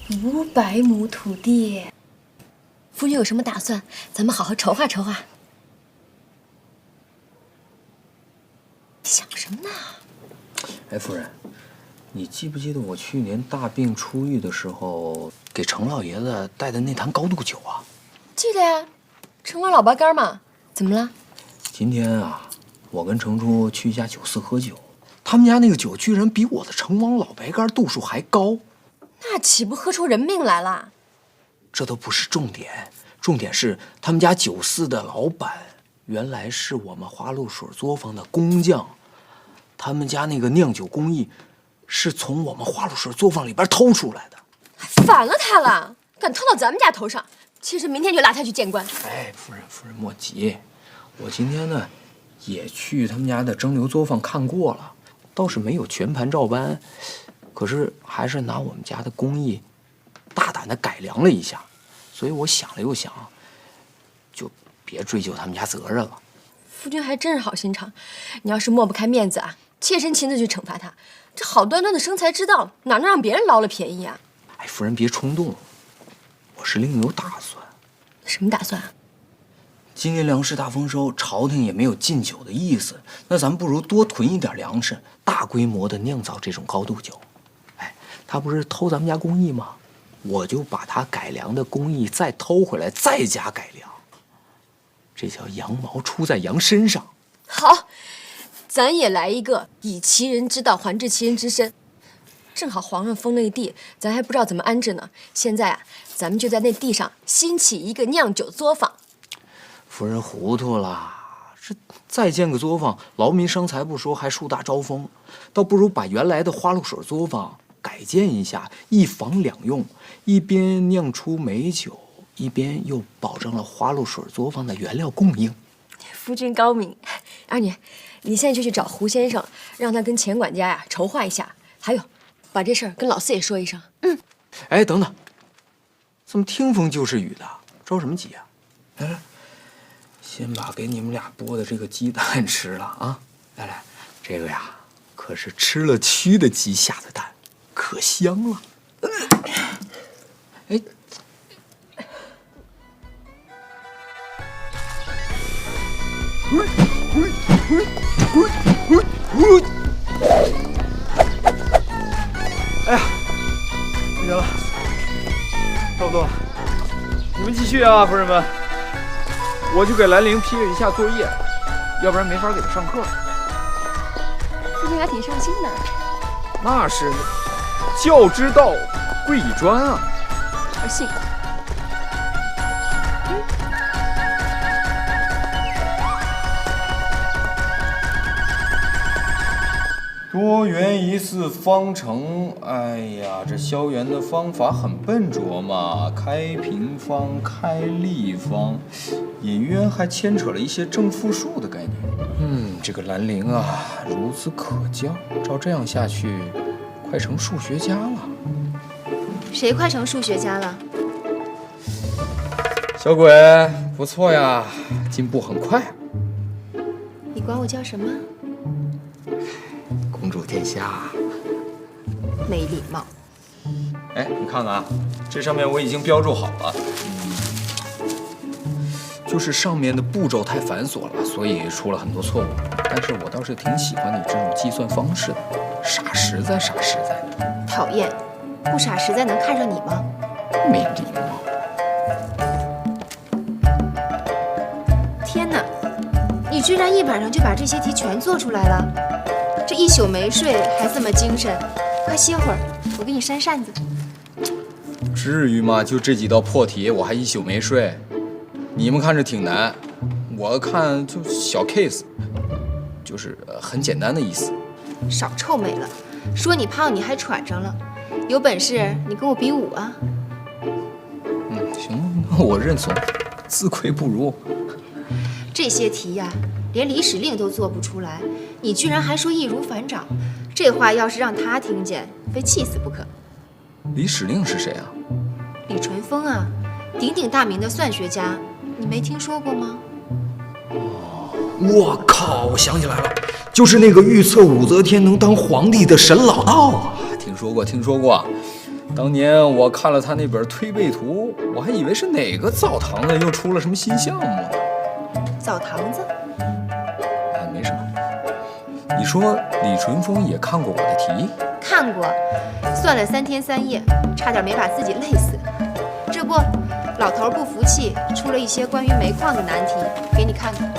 500亩土地，夫人有什么打算？咱们好好筹划筹划。想什么呢？哎，夫人，你记不记得我去年大病初愈的时候给程老爷子带的那坛高度酒啊？记得呀，城王老白干嘛？怎么了？今天啊，我跟程初去一家酒肆喝酒，他们家那个酒居然比我的城王老白干度数还高，那岂不喝出人命来了？这都不是重点，重点是他们家酒肆的老板原来是我们花露水作坊的工匠。他们家那个酿酒工艺是从我们花露水作坊里边偷出来的，还反了他了，敢偷到咱们家头上！其实明天就拉他去见官。哎，夫人莫急，我今天呢也去他们家的蒸馏作坊看过了，倒是没有全盘照搬，可是还是拿我们家的工艺大胆的改良了一下，所以我想了又想，就别追究他们家责任了。夫君还真是好心肠，你要是抹不开面子啊，切身亲自去惩罚他，这好端端的生财之道，哪能让别人捞了便宜啊？哎，夫人别冲动，我是另有打算。什么打算啊？今年粮食大丰收，朝廷也没有禁酒的意思，那咱们不如多囤一点粮食，大规模的酿造这种高度酒。哎，他不是偷咱们家工艺吗？我就把他改良的工艺再偷回来，再加改良。这叫羊毛出在羊身上。好，咱也来一个以其人之道还治其人之身。正好皇上封那个地，咱还不知道怎么安置呢。现在啊，咱们就在那地上兴起一个酿酒作坊。夫人糊涂了，这再建个作坊，劳民伤财不说，还树大招风，倒不如把原来的花露水作坊改建一下，一房两用，一边酿出美酒，一边又保证了花露水作坊的原料供应。夫君高明，二女，你现在就去找胡先生，让他跟钱管家呀筹划一下，还有，把这事儿跟老四也说一声。哎，等等，怎么听风就是雨的？着什么急啊？来，先把给你们俩剥的这个鸡蛋吃了啊！来，这个呀，可是吃了蛆的鸡下的蛋，可香了。哎。哎呀，不行了，抓不动了，你们继续啊，夫人们，我去给兰陵批了一下作业，要不然没法给他上课。夫君还挺上心的。那是，教之道，贵以专啊。我信。多元一次方程，哎呀，这消元的方法很笨拙嘛，开平方、开立方，隐约还牵扯了一些正负数的概念。这个兰陵啊，孺子可教，照这样下去，快成数学家了。谁快成数学家了？小鬼，不错呀，进步很快。你管我叫什么？公主殿下，没礼貌。哎，你看看啊，这上面我已经标注好了，就是上面的步骤太繁琐了，所以出了很多错误。但是我倒是挺喜欢你这种计算方式的，傻实在，傻实在的。讨厌，不傻实在能看上你吗？没礼貌。天哪，你居然一晚上就把这些题全做出来了！这一宿没睡还这么精神，快歇会儿，我给你扇扇子。至于吗？就这几道破题，我还一宿没睡。你们看着挺难，我看就小 case， 就是很简单的意思。少臭美了，说你胖你还喘上了，有本事你跟我比武啊！行，那我认怂，自愧不如。这些题呀，连李史令都做不出来，你居然还说易如反掌，这话要是让他听见，非气死不可。李史令是谁啊？李淳风啊，鼎鼎大名的算学家，你没听说过吗？我靠！我想起来了，就是那个预测武则天能当皇帝的沈老道啊！听说过。当年我看了他那本推背图，我还以为是哪个澡堂子又出了什么新项目呢。澡堂子？哎，没什么。你说李淳风也看过我的题？看过，算了3天3夜，差点没把自己累死。这不，老头不服气，出了一些关于煤矿的难题，给你看看。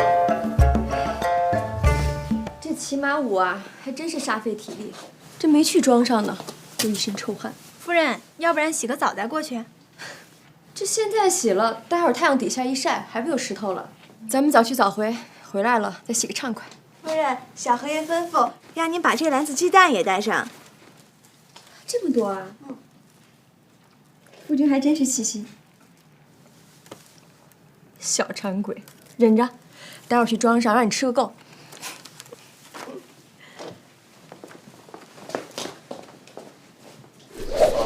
这骑马舞啊，还真是煞费体力，这没去装上呢，就一身臭汗。夫人，要不然洗个澡再过去。这现在洗了，待会儿太阳底下一晒，还不就湿透了？咱们早去早回，回来了再洗个畅快。夫人，小侯爷吩咐让您把这篮子鸡蛋也带上。这么多啊！夫君还真是细心。小馋鬼，忍着，待会儿去装上，让你吃个够。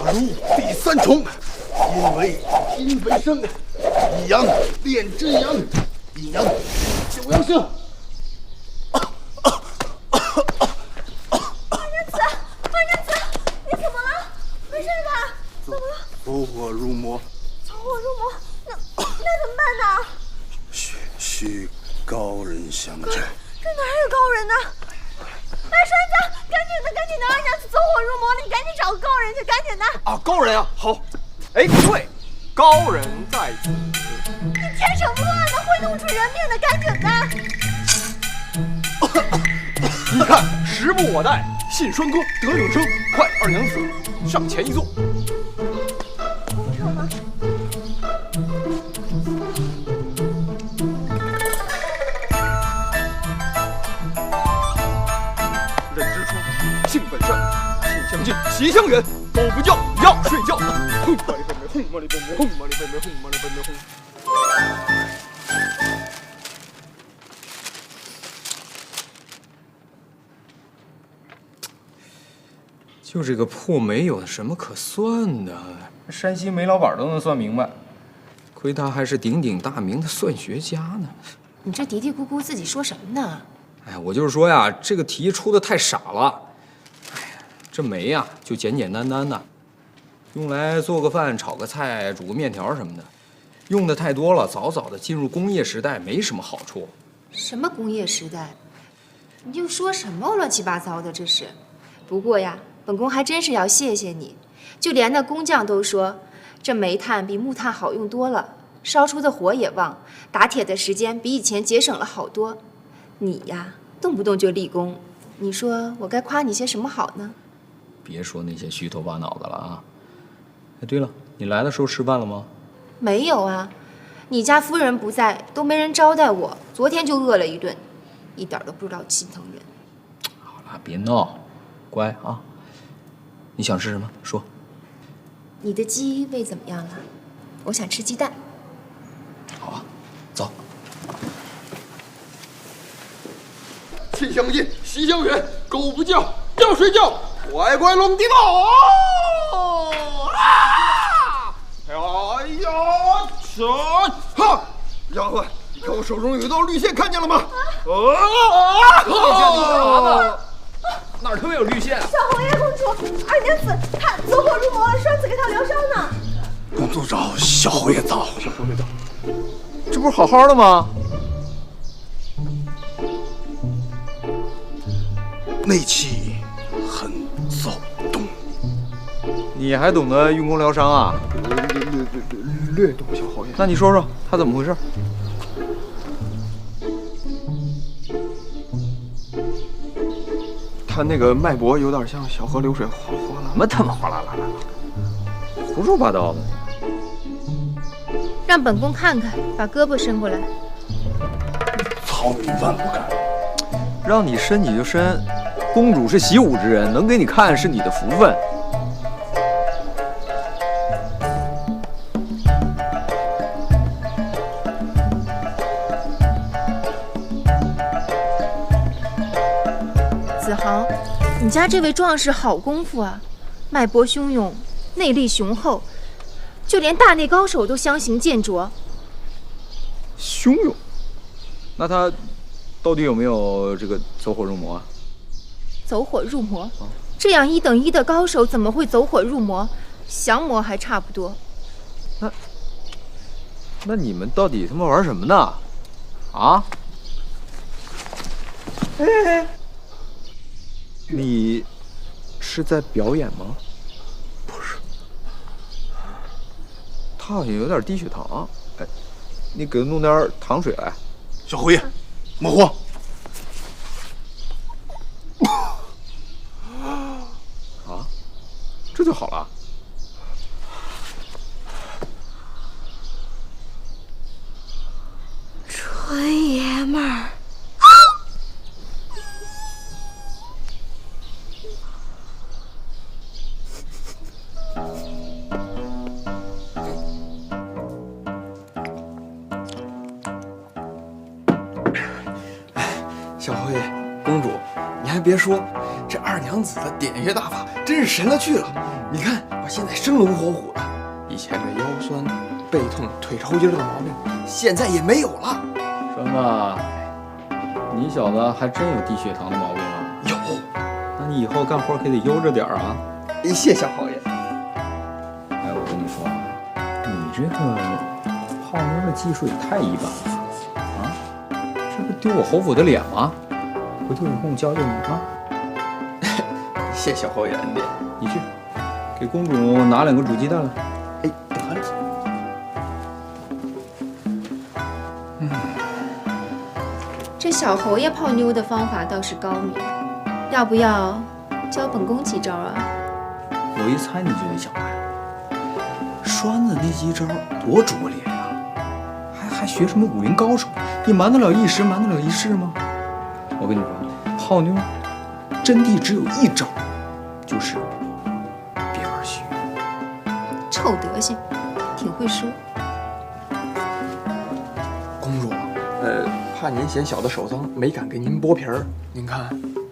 法入第3重，因为阴为生，以阳炼真阳，阴阳九阳生。走火入魔。走火入魔，那怎么办呢？需高人相救。这哪有高人呢？哎，栓子，赶紧的，二娘子走火入魔了，你赶紧找个高人去，赶紧的。啊，高人啊，好。哎，对，高人在此。你天手不乱的，会弄出人命的，赶紧的。你看，时不我待，信栓哥得永生，快，二娘子上前一坐。功成吗？人之初，性本善，性相近，习相远。狗不叫，要睡觉。轰嘛哩呗呗，轰嘛哩呗呗，轰嘛哩呗呗，轰嘛哩呗呗，轰。就这个破煤有什么可算的？山西煤老板都能算明白，亏他还是鼎鼎大名的算学家呢。你这嘀嘀咕咕自己说什么呢？哎，我就是说呀，这个题出的太傻了。哎呀，这煤呀就简简单单的，用来做个饭、炒个菜、煮个面条什么的。用的太多了，早早的进入工业时代没什么好处。什么工业时代？你又说什么乱七八糟的？这是。不过呀，本宫还真是要谢谢你，就连那工匠都说，这煤炭比木炭好用多了，烧出的火也旺，打铁的时间比以前节省了好多。你呀，动不动就立功，你说我该夸你些什么好呢？别说那些虚头巴脑的了啊！哎，对了，你来的时候吃饭了吗？没有啊，你家夫人不在，都没人招待我，昨天就饿了一顿，一点都不知道心疼人。好了，别闹，乖啊！你想吃什么？说。你的鸡胃怎么样了？我想吃鸡蛋。好啊，走。气相近，习相远。狗不叫，要睡觉。乖乖龙地道。哎呀，这哈！丫鬟，你看我手中有一道绿线，看见了吗？绿线你干嘛呢？哪儿他妈有绿线啊？小侯爷公主，二娘子，她走火入魔了，栓子给她疗伤呢。公主早，小侯爷早。小侯爷早，这不是好好的吗？内气很躁动。你还懂得运功疗伤啊？略懂，小侯爷。那你说说他怎么回事？他那个脉搏有点像小河流水，哗哗啦。什么他妈哗啦啦啦，胡说八道的！让本宫看看，把胳膊伸过来。曹女万不敢。让你伸你就伸，公主是习武之人，能给你看是你的福分。子豪，你家这位壮士好功夫啊，脉搏汹涌，内力雄厚，就连大内高手都相形见拙。汹涌？那他到底有没有这个走火入魔啊？走火入魔？这样1等1的高手怎么会走火入魔？降魔还差不多。那你们到底他妈玩什么呢？啊？哎，你是在表演吗？不是，他好像有点低血糖。哎，你给他弄点糖水来。小侯爷，莫慌。啊，这就好了。纯爷们儿。小侯爷，公主，你还别说，这二娘子的点穴大法真是神了去了。你看我现在生龙活虎的，以前这腰酸、背痛、腿抽筋的毛病，现在也没有了。什么？你小子还真有低血糖的毛病啊？有，那你以后干活可得悠着点啊。谢小侯爷。哎，我跟你说啊，你这个泡妞的技术也太一般了啊！这不丢我侯府的脸吗？回头有空我教教你啊。谢小侯爷恩典。你去给公主拿2个煮鸡蛋来。哎，得嘞。这小侯爷泡妞的方法倒是高明，要不要教本宫几招啊？我一猜你就得想来。栓子那几招多拙劣呀，还学什么武林高手？你瞒得了一时，瞒得了一世吗？我跟你说，泡妞真谛只有一招，就是别玩虚。臭德行，挺会说。公主，怕您嫌小的手脏，没敢给您剥皮儿。您看，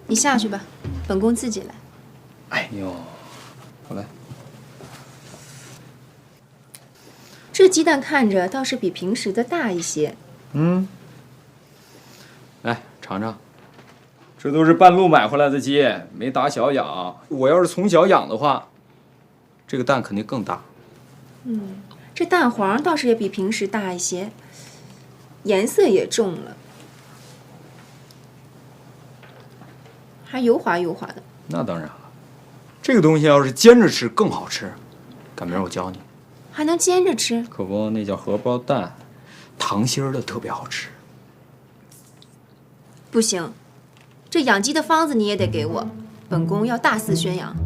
你下去吧，本宫自己来。哎呦，好嘞。这鸡蛋看着倒是比平时的大一些。嗯，来尝尝，这都是半路买回来的鸡，没打小养。我要是从小养的话，这个蛋肯定更大。这蛋黄倒是也比平时大一些，颜色也重了，还油滑油滑的。那当然了，这个东西要是煎着吃更好吃。赶明儿我教你。还能煎着吃？可不，那叫荷包蛋，糖心儿的特别好吃。不行，这养鸡的方子你也得给我，本宫要大肆宣扬。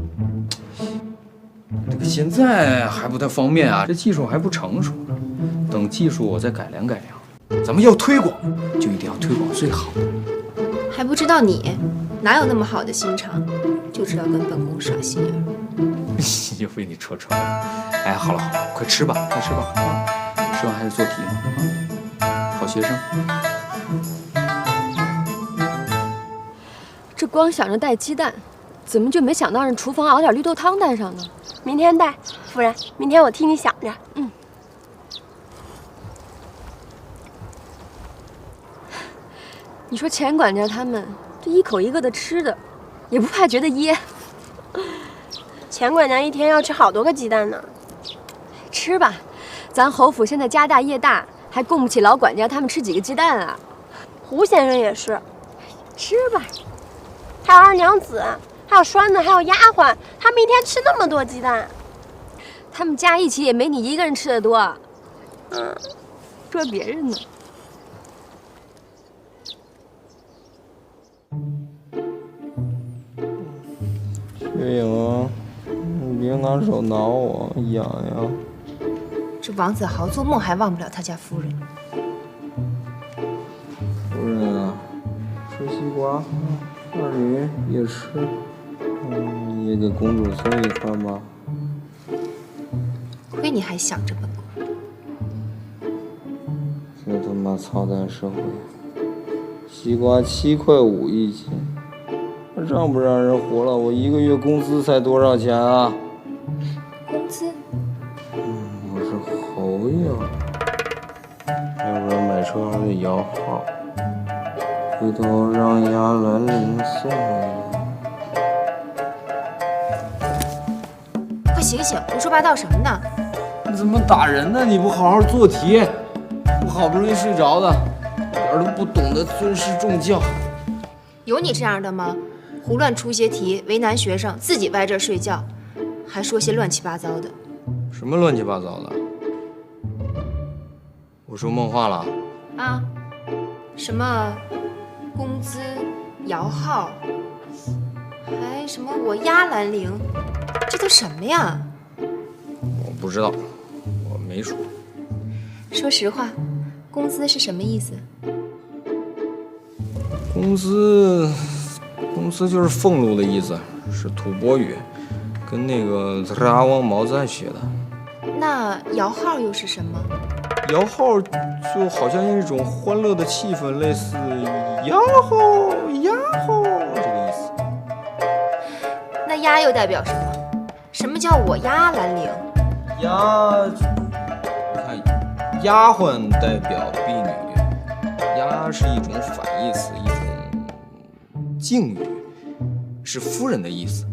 这个现在还不太方便啊，这技术还不成熟呢。等技术我再改良改良。咱们要推广，就一定要推广最好的。还不知道你哪有那么好的心肠，就知道跟本宫耍心眼儿。就被你戳穿了。哎，好了好了，快吃吧，快吃吧啊！吃完还得做题呢啊！好学生。这光想着带鸡蛋，怎么就没想到让厨房熬点绿豆汤带上呢？明天带，夫人，明天我替你想着。你说钱管家他们这一口一个的吃的，也不怕觉得噎。钱管家一天要吃好多个鸡蛋呢。吃吧，咱侯府现在家大业大，还供不起老管家他们吃几个鸡蛋啊？胡先生也是，吃吧。还有二娘子，还有栓子，还有丫鬟，他们一天吃那么多鸡蛋。他们加一起也没你一个人吃的多。说别人呢。雪影，你别拿手挠我，痒痒。这王子豪做梦还忘不了他家夫人。夫人啊，吃西瓜，二驴也吃，也给公主送一块吧。亏你还想着本宫。这他妈操蛋社会，西瓜7.5块一斤，让不让人活了？我1个月工资才多少钱啊？工资？我是侯爷，要不然买车还得摇号，回头让丫兰玲送一个。不行，醒醒，胡说八道什么呢？你怎么打人呢？你不好好做题，我好不容易睡着的，一点都不懂得尊师重教。有你这样的吗？胡乱出些题，为难学生，自己歪这儿睡觉，还说些乱七八糟的。什么乱七八糟的？我说梦话了？啊？什么工资、摇号，还什么我压兰陵，这都什么呀？我不知道，我没说。说实话，工资是什么意思？工资就是俸禄的意思，是吐蕃语，跟那个阿汪毛赞学的。那摇号又是什么？摇号就好像一种欢乐的气氛，类似呀吼呀吼这个意思。那丫又代表什么？什么叫我压兰陵？丫，你看，丫鬟代表婢女，丫是一种反义词，一种敬语，是夫人的意思，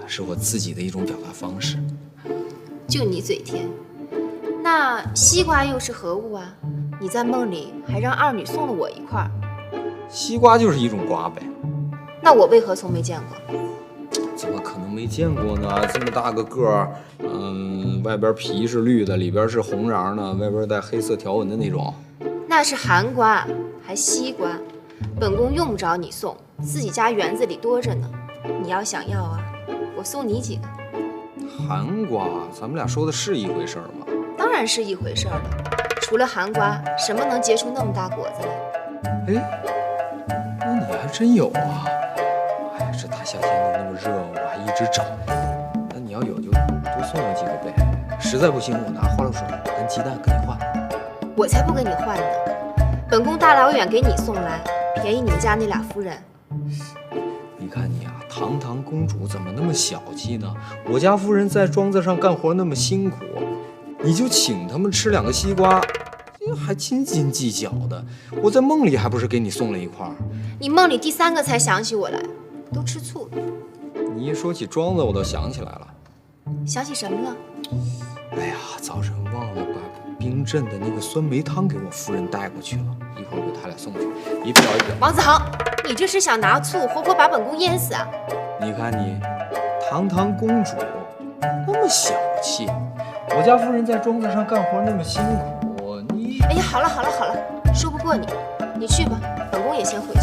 是我自己的一种表达方式。就你嘴甜。那西瓜又是何物啊？你在梦里还让二女送了我一块儿。西瓜就是一种瓜呗。那我为何从没见过？怎么可能没见过呢？这么大个个儿，外边皮是绿的，里边是红瓤的，外边带黑色条纹的那种。那是寒瓜，还西瓜。本宫用不着你送，自己家园子里多着呢。你要想要啊，我送你几个。寒瓜，咱们俩说的是一回事儿吗？当然是一回事儿了。除了寒瓜，什么能结出那么大果子来？哎，那你还真有啊！哎呀，这大夏天的那么热，我还一直找。那你要有就多送我几个呗。实在不行，我拿花露水跟鸡蛋跟你换。我才不跟你换呢。本宫大老远给你送来，便宜你们家那俩夫人。你看你啊，堂堂公主怎么那么小气呢？我家夫人在庄子上干活那么辛苦，你就请他们吃2个西瓜，还斤斤计较的。我在梦里还不是给你送了一块儿？你梦里第3个才想起我来，都吃醋了。你一说起庄子，我都想起来了。想起什么了？哎呀，早晨忘了把冰镇的那个酸梅汤给我夫人带过去了，一会儿给他俩送去，一瓢一瓢。王子豪，你这是想拿醋活活把本宫淹死啊？你看你，堂堂公主那么小气，我家夫人在庄子上干活那么辛苦，你……哎呀，好了好了好了，说不过你，你去吧，本宫也先回去。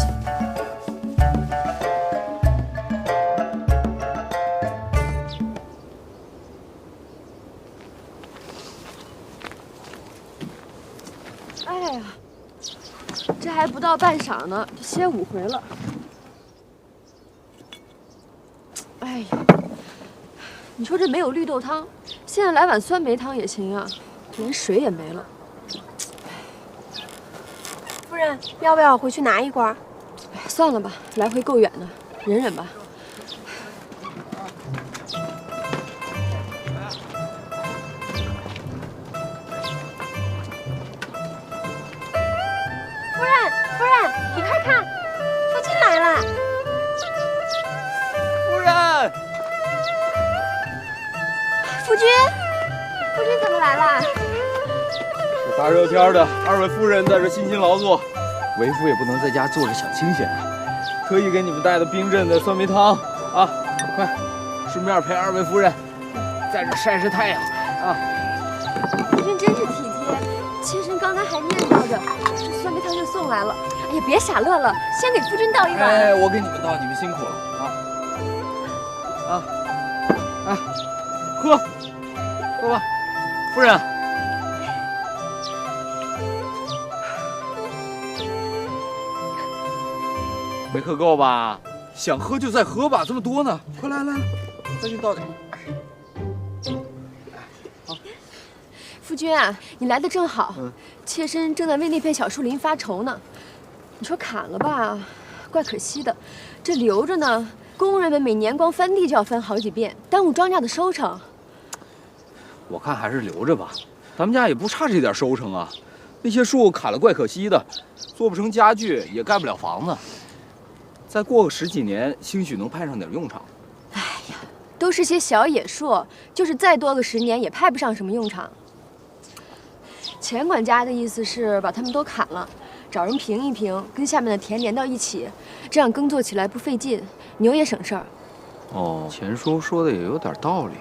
哎呀，这还不到半晌呢，就歇5回了。哎呀，你说这没有绿豆汤，现在来碗酸梅汤也行啊，连水也没了。夫人，要不要回去拿一罐？哎，算了吧，来回够远的，忍忍吧。夫人，你快看，夫君来了。夫人，夫君怎么来了？这大热天的，2位夫人在这辛勤劳作，为夫也不能在家坐着享清闲啊，特意给你们带的冰镇的酸梅汤啊，快，顺便陪2位夫人在这晒晒太阳啊。夫君真是体贴，妾身刚才还念叨着，这酸梅汤就送来了。哎呀，别傻乐了，先给夫君倒一碗。哎，我给你们倒，你们辛苦了啊！哎，喝吧，夫人。没喝够吧？想喝就再喝吧，这么多呢，快来，再给你倒点。夫君啊，你来的正好，妾身正在为那片小树林发愁呢。你说砍了吧，怪可惜的，这留着呢，工人们每年光翻地就要翻好几遍，耽误庄稼的收成。我看还是留着吧，咱们家也不差这点收成啊。那些树砍了怪可惜的，做不成家具，也盖不了房子。再过个10几年，兴许能派上点用场。哎呀，都是些小野树，就是再多个10年也派不上什么用场。钱管家的意思是把它们都砍了，找人平一平，跟下面的田连到一起，这样耕作起来不费劲，牛也省事儿。哦，钱叔说的也有点道理。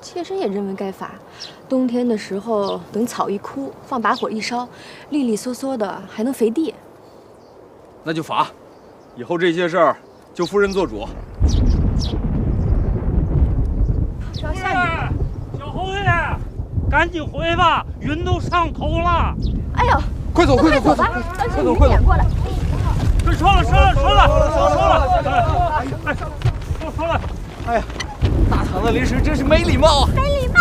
妾身也认为该罚。冬天的时候，等草一枯，放把火一烧，利利索索的，还能肥地。那就罚，以后这些事儿就夫人做主。是要下雨了。小侯爷，赶紧回吧，云都上头了。哎呦，快走，快走，快走！快走，快走！过来。收了，收了。哎呀，大唐的临时真是没礼貌啊！没礼貌。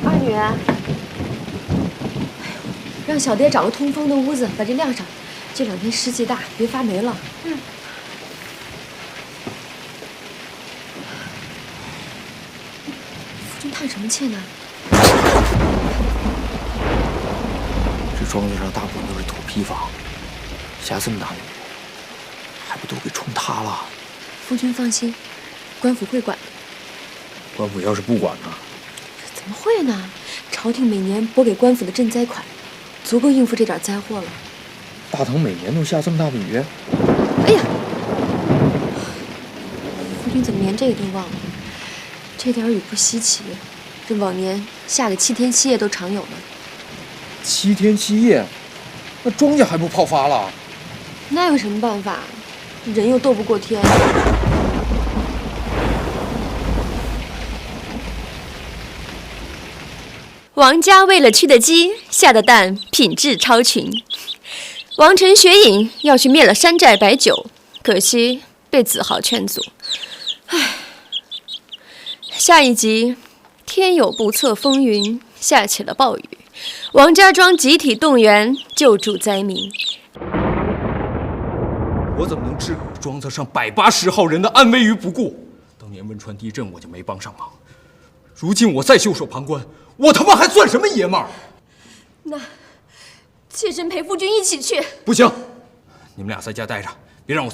二女，让小蝶找个通风的屋子，把这晾上。这2天湿气大，别发霉了。嗯。夫君叹什么气呢？这庄子上大部分都是土坯房，下这么大的雨，还不都给冲塌了？夫君放心，官府会管的。官府要是不管呢？怎么会呢？朝廷每年拨给官府的赈灾款，足够应付这点灾祸了。大唐每年都下这么大的雨？哎呀，夫君怎么连这个都忘了？这点雨不稀奇，这往年下个7天7夜都常有呢。7天7夜，那庄稼还不泡发了？那有什么办法？人又斗不过天。王家为了吃的鸡，下的蛋品质超群。王臣雪影要去灭了山寨白酒，可惜被子豪劝阻。唉，下一集，天有不测风云，下起了暴雨，王家庄集体动员救助灾民。我怎么能置庄子上180号人的安危于不顾？当年汶川地震我就没帮上忙，如今我再袖手旁观，我他妈还算什么爷们儿？那妾身陪夫君一起去。不行，你们俩在家待着，别让我